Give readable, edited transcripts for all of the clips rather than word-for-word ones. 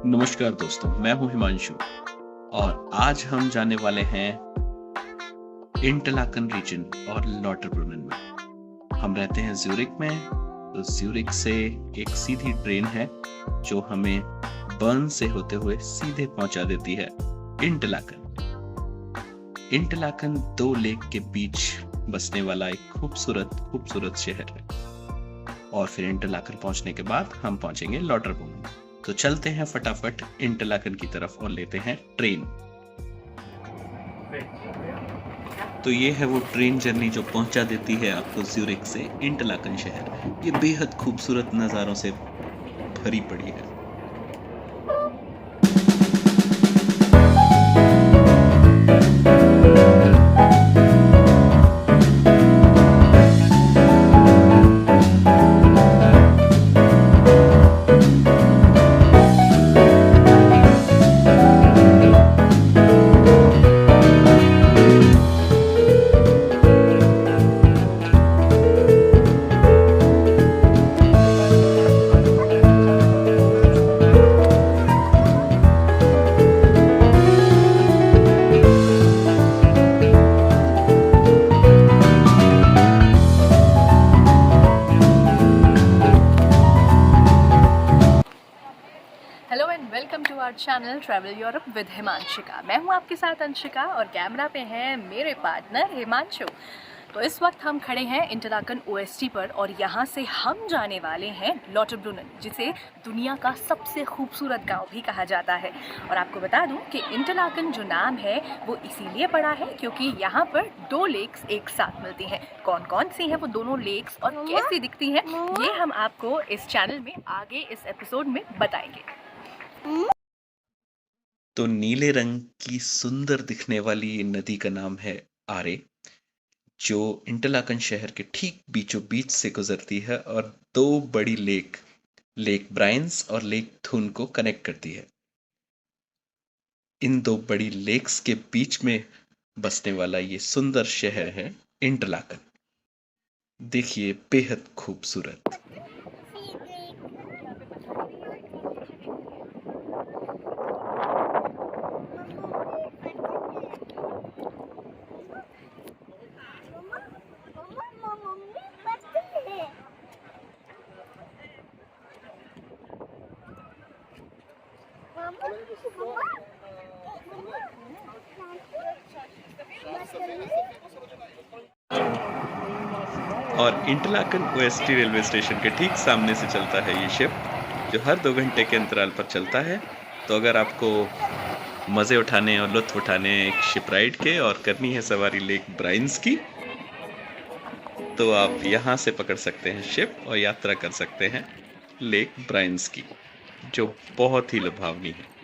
नमस्कार दोस्तों, मैं हूं हिमांशु और आज हम जाने वाले हैं इंटरलाकन रीजन और लॉटरब्रुनन में। हम रहते हैं ज्यूरिक में, तो ज्यूरिक से एक सीधी ट्रेन है जो हमें बर्न से होते हुए सीधे पहुंचा देती है इंटरलाकन। इंटरलाकन दो लेक के बीच बसने वाला एक खूबसूरत शहर है और फिर इंटरलाकन पहुंचने के बाद हम पहुंचेंगे लॉटरब्रुनन। तो चलते हैं फटाफट इंटरलाकन की तरफ और लेते हैं ट्रेन। तो ये है वो ट्रेन जर्नी जो पहुंचा देती है आपको ज्यूरिक से इंटरलाकन शहर। ये बेहद खूबसूरत नज़ारों से भरी पड़ी है। Hello and welcome to our channel travel Europe with Himanshika. मैं हूं आपके साथ अंशिका और कैमरा पे है मेरे पार्टनर हिमांशु। तो इस वक्त हम खड़े हैं इंटरलाकन ओएसटी पर और यहाँ से हम जाने वाले हैं लॉटरब्रुनन, जिसे दुनिया का सबसे खूबसूरत गांव भी कहा जाता है। और आपको बता दूं कि इंटरलाकन जो नाम है वो इसीलिए पड़ा है क्योंकि यहाँ पर दो लेक्स एक साथ मिलती हैं। कौन कौन सी हैं वो दोनों लेक्स और कैसी दिखती हैं ये हम आपको इस चैनल में आगे इस एपिसोड में बताएंगे। तो नीले रंग की सुंदर दिखने वाली नदी का नाम है आरे, जो इंटरलाकन शहर के ठीक बीचों बीच से गुजरती है और दो बड़ी लेक ब्रायंस और लेक थून को कनेक्ट करती है। इन दो बड़ी लेक्स के बीच में बसने वाला ये सुंदर शहर है इंटरलाकन। देखिए, बेहद खूबसूरत। और इंटरलाकन ओएसटी रेलवे स्टेशन के ठीक सामने से चलता है ये शिप, जो हर 2 घंटे के अंतराल पर चलता है। तो अगर आपको मज़े उठाने और लुत्फ उठाने एक शिप राइड के और करनी है सवारी लेक ब्रायंस की, तो आप यहाँ से पकड़ सकते हैं शिप और यात्रा कर सकते हैं लेक ब्रायंस की, जो बहुत ही लुभावनी है।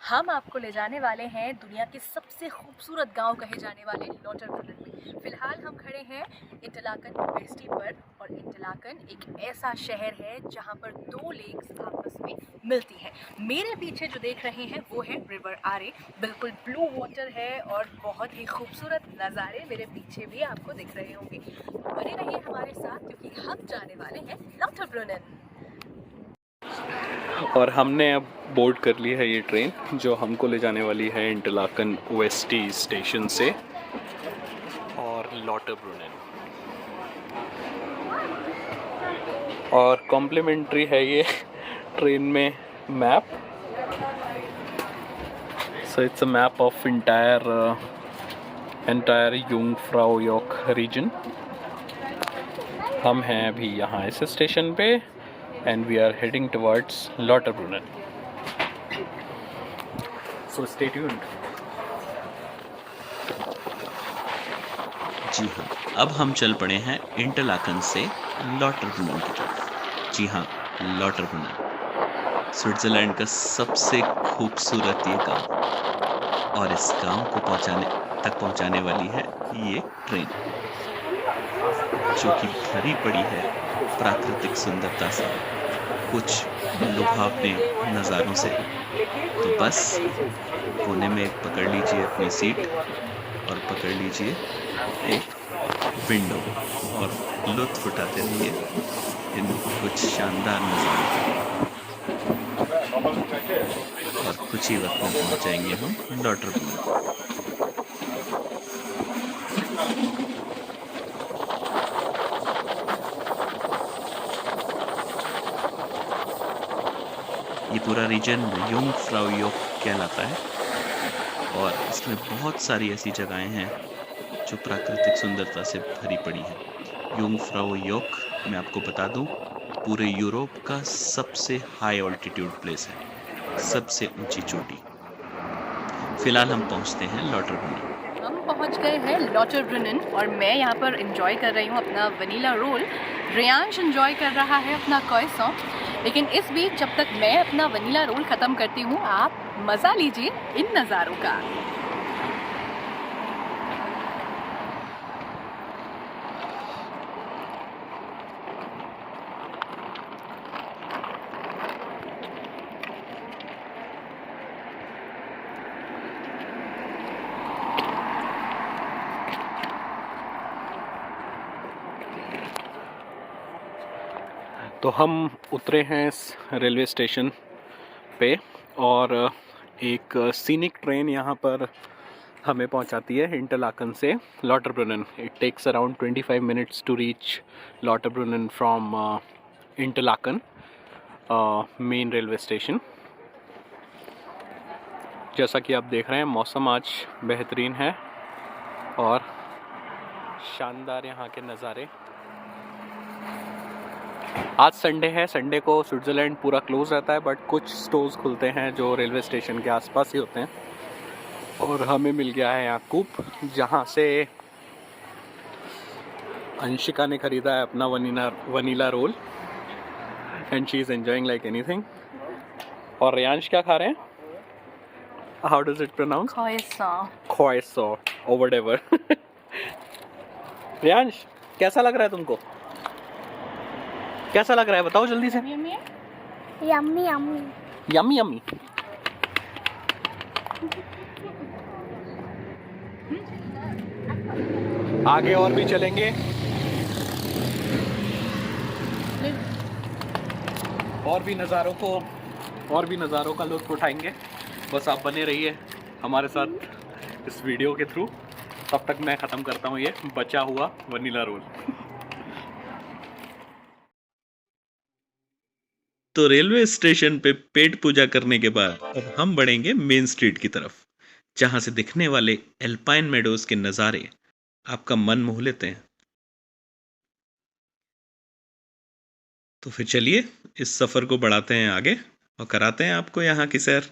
हम आपको ले जाने वाले हैं दुनिया के सबसे खूबसूरत गांव कहे जाने वाले लॉटरब्रुनन में। फिलहाल हम खड़े हैं इंटरलाकन ओएसटी पर और इंटरलाकन एक ऐसा शहर है जहां पर दो लेक्स आपस में मिलती हैं। मेरे पीछे जो देख रहे हैं वो है रिवर आरे, बिल्कुल ब्लू वाटर है और बहुत ही खूबसूरत नज़ारे मेरे पीछे भी आपको दिख रहे होंगे। बने रहिए हमारे साथ क्योंकि हम जाने वाले हैं लॉटरब्रुनन। और हमने अब बोर्ड कर ली है ये ट्रेन, जो हमको ले जाने वाली है इंटरलाकन ओएसटी स्टेशन से और लॉटरब्रुनन। और कॉम्प्लीमेंट्री है ये ट्रेन में map. So it's a map of entire Jungfraujoch region. हम हैं अभी यहाँ इस स्टेशन पे and we are heading towards Lauterbrunnen. So stay tuned. जी हाँ, अब हम चल पड़े हैं इंटरलाकन से लॉटरब्रुनन की तरफ। जी हाँ, लॉटरब्रुनन स्विट्जरलैंड का सबसे खूबसूरत ये गांव, और इस गांव को पहुंचाने वाली है ये ट्रेन, जो कि भरी पड़ी है प्राकृतिक सुंदरता से, कुछ लुभावने नज़ारों से। तो बस कोने में पकड़ लीजिए अपनी सीट और पकड़ लीजिए एक विंडो और लुत्फ उठाते रहिए इन कुछ शानदार नज़ारों का। और कुछ ही वक्त में पहुंच जाएंगे हम लॉटरब्रून। ये पूरा रीजन युंगफ्राउ योक कहलाता है और इसमें बहुत सारी ऐसी जगहें हैं जो प्राकृतिक सुंदरता से भरी पड़ी हैं। युंगफ्राउ योक मैं आपको बता दूं पूरे यूरोप का सबसे हाई ऑल्टीट्यूड प्लेस है, सबसे ऊंची चोटी। फिलहाल हम पहुंचते हैं लॉटरब्रून। हम पहुंच गए हैं लॉटरब्रून और मैं यहाँ पर एंजॉय कर रही हूँ अपना वनीला रोल। रियांश एंजॉय कर रहा है अपना क्रोइसॉन। लेकिन इस बीच जब तक मैं अपना वनीला रोल ख़त्म करती हूँ, आप मज़ा लीजिए इन नज़ारों का। तो हम उतरे हैं इस रेलवे स्टेशन पे और एक सीनिक ट्रेन यहाँ पर हमें पहुँचाती है इंटरलाकन से Lauterbrunnen. It takes around 25 minutes to reach Lauterbrunnen from Interlaken main railway station. जैसा कि आप देख रहे हैं मौसम आज बेहतरीन है और शानदार यहाँ के नज़ारे। आज संडे है, संडे को स्विट्ज़रलैंड पूरा क्लोज रहता है, बट कुछ स्टोर्स खुलते हैं जो रेलवे स्टेशन के आसपास ही होते हैं। और हमें मिल गया है यहाँ कूप, जहाँ से अंशिका ने खरीदा है अपना vanilla roll and she is enjoying like anything. और रियांश क्या खा रहे हैं? How does it pronounce? croissant or whatever। Riyansh कैसा लग रहा है तुमको? कैसा लग रहा है बताओ जल्दी से। Yummy yummy. Yummy yummy. आगे और भी चलेंगे और भी नज़ारों का लुत्फ उठाएंगे। बस आप बने रहिए हमारे साथ इस वीडियो के थ्रू। तब तक मैं ख़त्म करता हूँ ये बचा हुआ वनीला रोल। तो रेलवे स्टेशन पे पेट पूजा करने के बाद अब हम बढ़ेंगे मेन स्ट्रीट की तरफ, जहां से दिखने वाले एल्पाइन मेडोज के नज़ारे आपका मन मोह लेते हैं। तो फिर चलिए इस सफ़र को बढ़ाते हैं आगे और कराते हैं आपको यहाँ की सैर।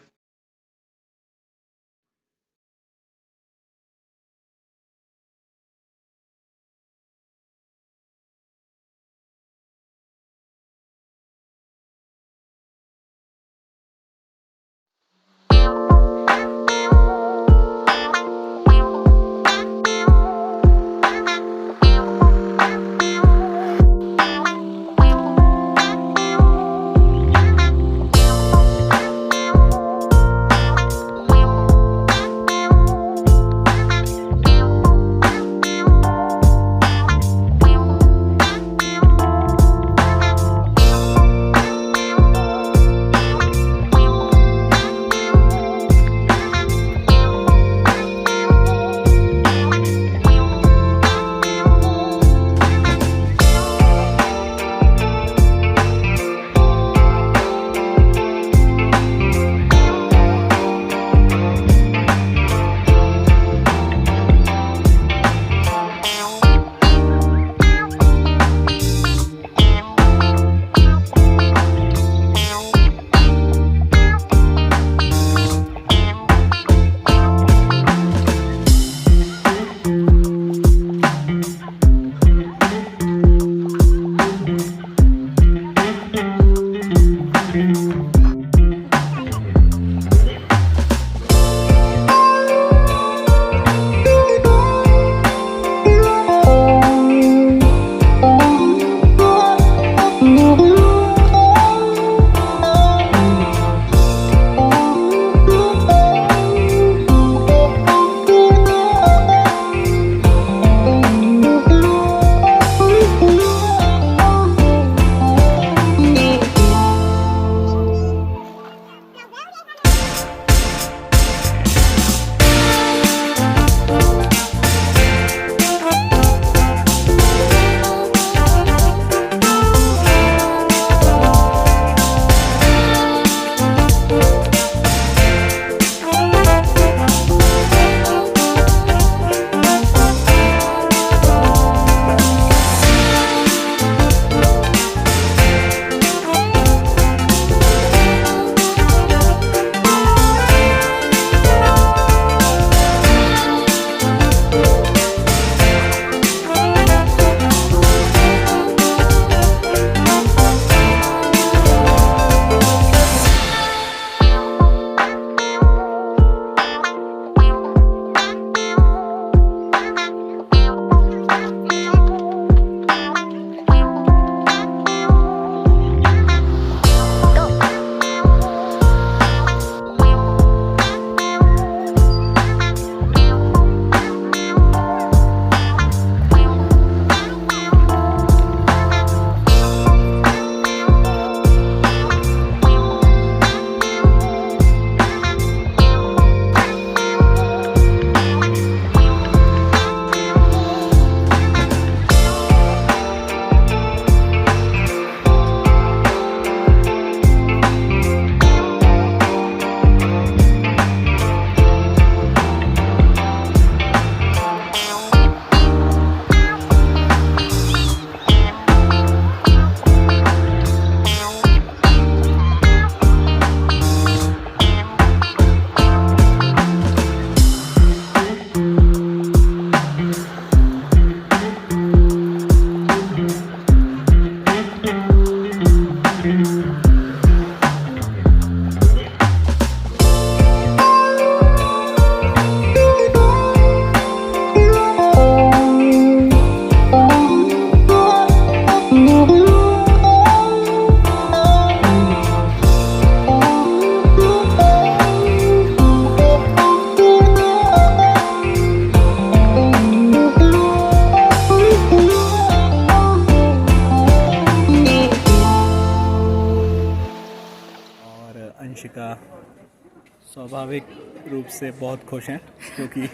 स्वाभाविक रूप से बहुत खुश हैं क्योंकि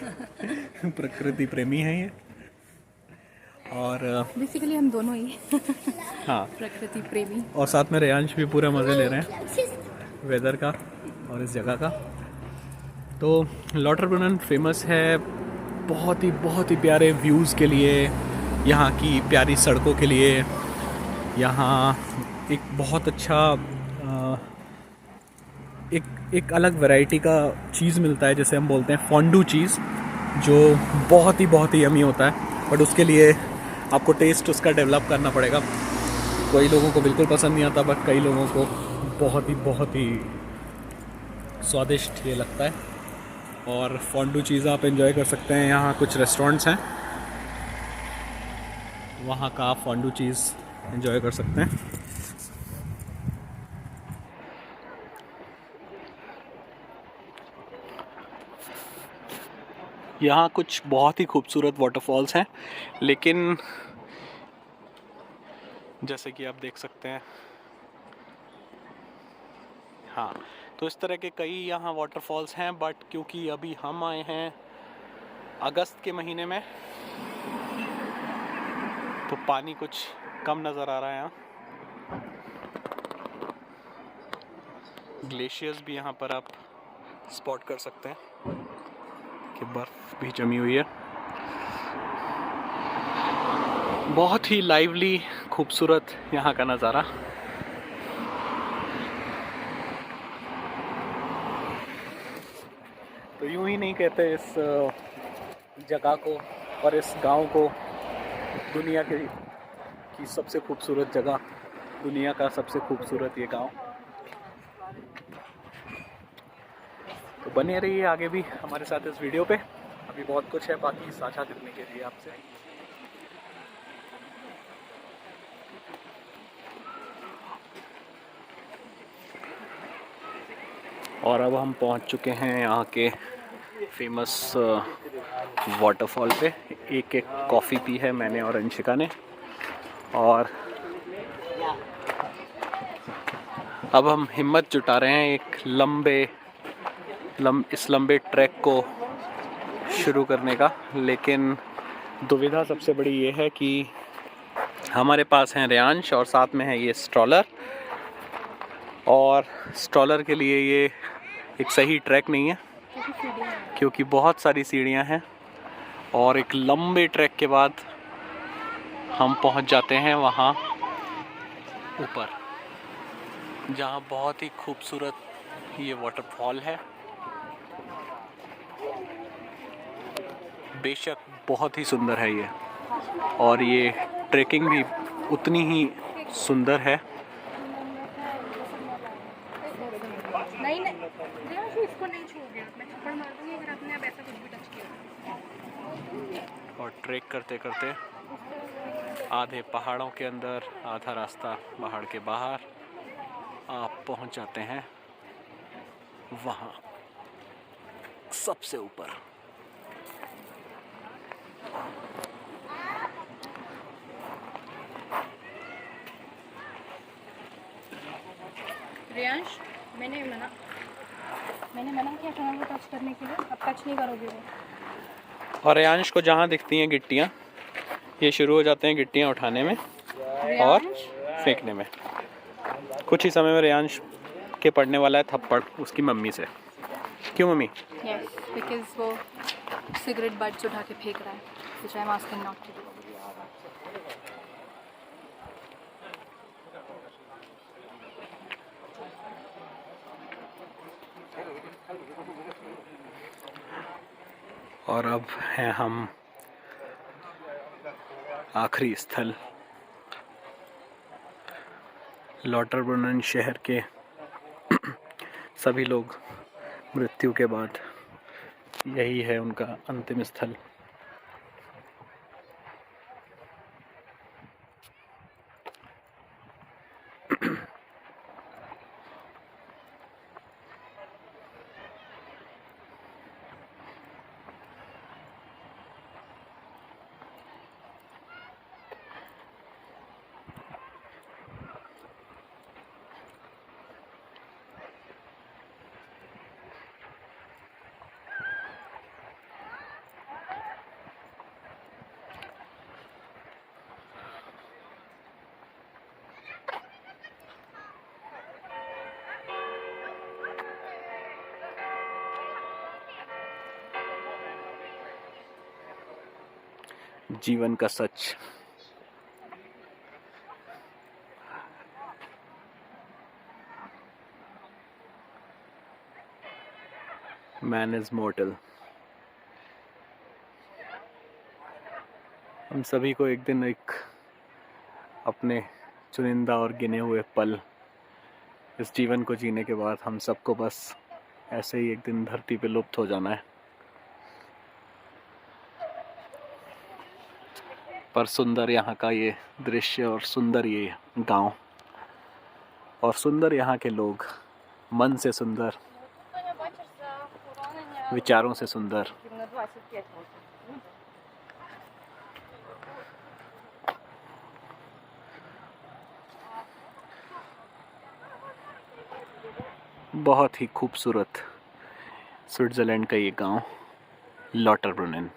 प्रकृति प्रेमी हैं ये। और बेसिकली हम दोनों ही हाँ, प्रकृति प्रेमी। और साथ में रेयांश भी पूरा मज़े ले रहे हैं वेदर का और इस जगह का। तो लॉटरब्रुनन फेमस है बहुत ही प्यारे व्यूज़ के लिए, यहाँ की प्यारी सड़कों के लिए। यहाँ एक बहुत अच्छा एक अलग वैरायटी का चीज़ मिलता है, जैसे हम बोलते हैं फॉन्डू चीज़, जो बहुत ही यमी होता है। बट उसके लिए आपको टेस्ट उसका डेवलप करना पड़ेगा। कई लोगों को बिल्कुल पसंद नहीं आता, बट कई लोगों को बहुत ही स्वादिष्ट ये लगता है। और फॉन्डू चीज़ आप एंजॉय कर सकते हैं। यहाँ कुछ रेस्टोरेंट्स हैं, वहाँ का आप फॉन्डू चीज़ एंजॉय कर सकते हैं। यहाँ कुछ बहुत ही खूबसूरत वाटरफॉल्स हैं, लेकिन जैसे कि आप देख सकते हैं, हाँ, तो इस तरह के कई यहाँ वाटरफॉल्स हैं। बट क्योंकि अभी हम आए हैं अगस्त के महीने में, तो पानी कुछ कम नज़र आ रहा है यहाँ। ग्लेशियर्स भी यहाँ पर आप स्पॉट कर सकते हैं कि बर्फ़ भी जमी हुई है। बहुत ही लाइवली खूबसूरत यहाँ का नज़ारा। तो यूं ही नहीं कहते इस जगह को और इस गांव को दुनिया की सबसे खूबसूरत जगह, दुनिया का सबसे खूबसूरत ये गांव। तो बने रहिए आगे भी हमारे साथ इस वीडियो पे। अभी बहुत कुछ है बाकी साझा करने के लिए आपसे। और अब हम पहुंच चुके हैं यहाँ के फेमस वाटरफॉल पे। एक कॉफ़ी पी है मैंने और अंशिका ने, और अब हम हिम्मत जुटा रहे हैं एक इस लंबे ट्रैक को शुरू करने का। लेकिन दुविधा सबसे बड़ी ये है कि हमारे पास हैं रेयांश और साथ में है ये स्ट्रॉलर, और स्ट्रॉलर के लिए ये एक सही ट्रैक नहीं है क्योंकि बहुत सारी सीढ़ियाँ हैं। और एक लंबे ट्रैक के बाद हम पहुंच जाते हैं वहाँ ऊपर, जहाँ बहुत ही खूबसूरत ये वाटरफॉल है। बेशक बहुत ही सुंदर है ये, और ये ट्रैकिंग भी उतनी ही सुंदर है। नहीं इसको नहीं छोड़ोगे, मैं थप्पड़ मार दूंगी अगर आपने अब ऐसा कुछ भी टच किया। और ट्रैक करते करते आधे पहाड़ों के अंदर, आधा रास्ता पहाड़ के बाहर आप पहुंच जाते हैं वहाँ सबसे ऊपर। रेयांश, मैंने मना किया था वो टच करने के लिए, अब टच नहीं करोगे वो। और रेयांश को जहाँ दिखती हैं गिट्टियाँ, ये शुरू हो जाते हैं गिट्टियाँ उठाने में और फेंकने में। कुछ ही समय में रेयांश के पड़ने वाला है थप्पड़ उसकी मम्मी से। क्यों मम्मी? यस, बिकॉज वो सिगरेट बट्स उठा के फेंक रहा है, which I am asking not to do. और अब हैं हम आखिरी स्थल लॉटरब्रुनन शहर के। सभी लोग मृत्यु के बाद यही है उनका अंतिम स्थल। जीवन का सच। Man is mortar. हम सभी को एक दिन एक अपने चुनिंदा और गिने हुए पल इस जीवन को जीने के बाद हम सबको बस ऐसे ही एक दिन धरती पे लुप्त हो जाना है। पर सुंदर यहाँ का ये दृश्य और सुंदर ये गांव और सुंदर यहाँ के लोग, मन से सुंदर, विचारों से सुंदर। बहुत ही खूबसूरत स्विट्ज़रलैंड का ये गांव लॉटरब्रुनेन।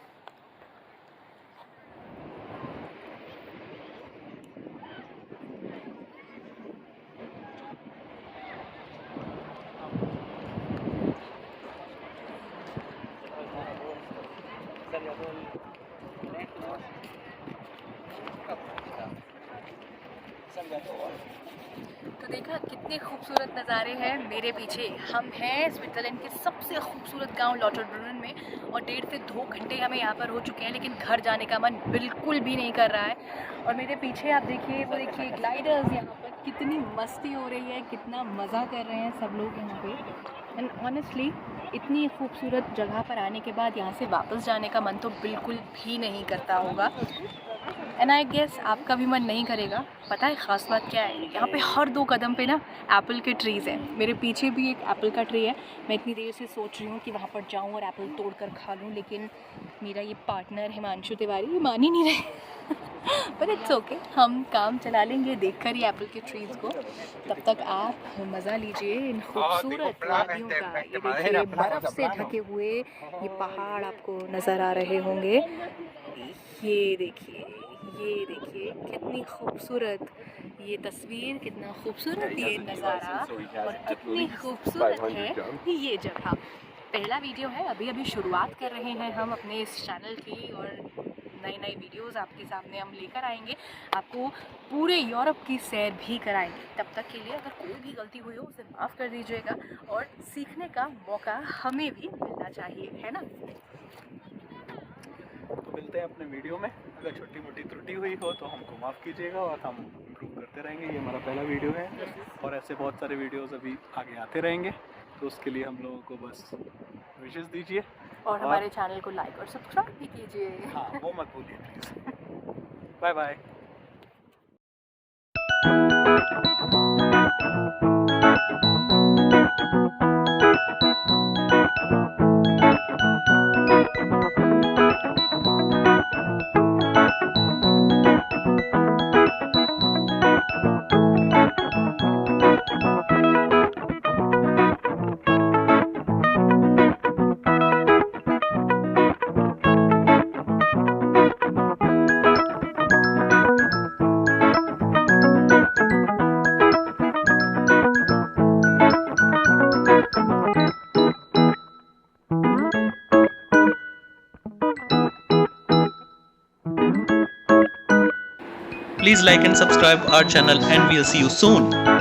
तो देखा कितने खूबसूरत नज़ारे हैं मेरे पीछे। हम हैं स्विट्ज़रलैंड के सबसे खूबसूरत गांव लॉटरब्रुनेन में और 1.5 से 2 घंटे हमें यहाँ पर हो चुके हैं, लेकिन घर जाने का मन बिल्कुल भी नहीं कर रहा है। और मेरे पीछे आप देखिए, वो देखिए ग्लाइडर्स, यहाँ पर कितनी मस्ती हो रही है, कितना मज़ा कर रहे हैं सब लोग यहाँ पे। एंड ऑनेस्टली इतनी खूबसूरत जगह पर आने के बाद यहाँ से वापस जाने का मन तो बिल्कुल भी नहीं करता होगा। एंड आई गेस आपका भी मन नहीं करेगा। पता है ख़ास बात क्या है, यहाँ पे हर 2 कदम पे ना एप्पल के ट्रीज़ हैं। मेरे पीछे भी एक एप्पल का ट्री है। मैं इतनी देर से सोच रही हूँ कि वहाँ पर जाऊँ और एप्पल तोड़ कर खा लूँ, लेकिन मेरा ये पार्टनर हिमांशु तिवारी ये मान ही नहीं रहे। पर इट्स ओके, हम काम चला लेंगे देखकर ही एप्पल के ट्रीज़ को। तब तक आप मज़ा लीजिए इन खूबसूरत वादियों का। ये देखिए बर्फ़ से ढके हुए ये पहाड़ आपको नज़र आ रहे होंगे। ये देखिए कितनी खूबसूरत ये तस्वीर, कितना खूबसूरत ये नज़ारा और कितनी खूबसूरत है ये जगह। पहला वीडियो है, अभी शुरुआत कर रहे हैं हम अपने इस चैनल की और नई वीडियोस आपके सामने हम लेकर आएंगे। आपको पूरे यूरोप की सैर भी कराएंगे। तब तक के लिए अगर कोई भी गलती हुई हो उसे माफ़ कर दीजिएगा और सीखने का मौका हमें भी मिलना चाहिए, है ना। तो मिलते हैं अपने वीडियो में। अगर छोटी मोटी त्रुटि हुई हो तो हमको माफ़ कीजिएगा और हम इम्प्रूव करते रहेंगे। ये हमारा पहला वीडियो है और ऐसे बहुत सारे वीडियोस अभी आगे आते रहेंगे, तो उसके लिए हम लोगों को बस विशेष दीजिए और हमारे चैनल को लाइक और सब्सक्राइब भी कीजिए। हाँ, वो मत भूलिए please. Bye bye. Please like and subscribe our channel and we'll see you soon.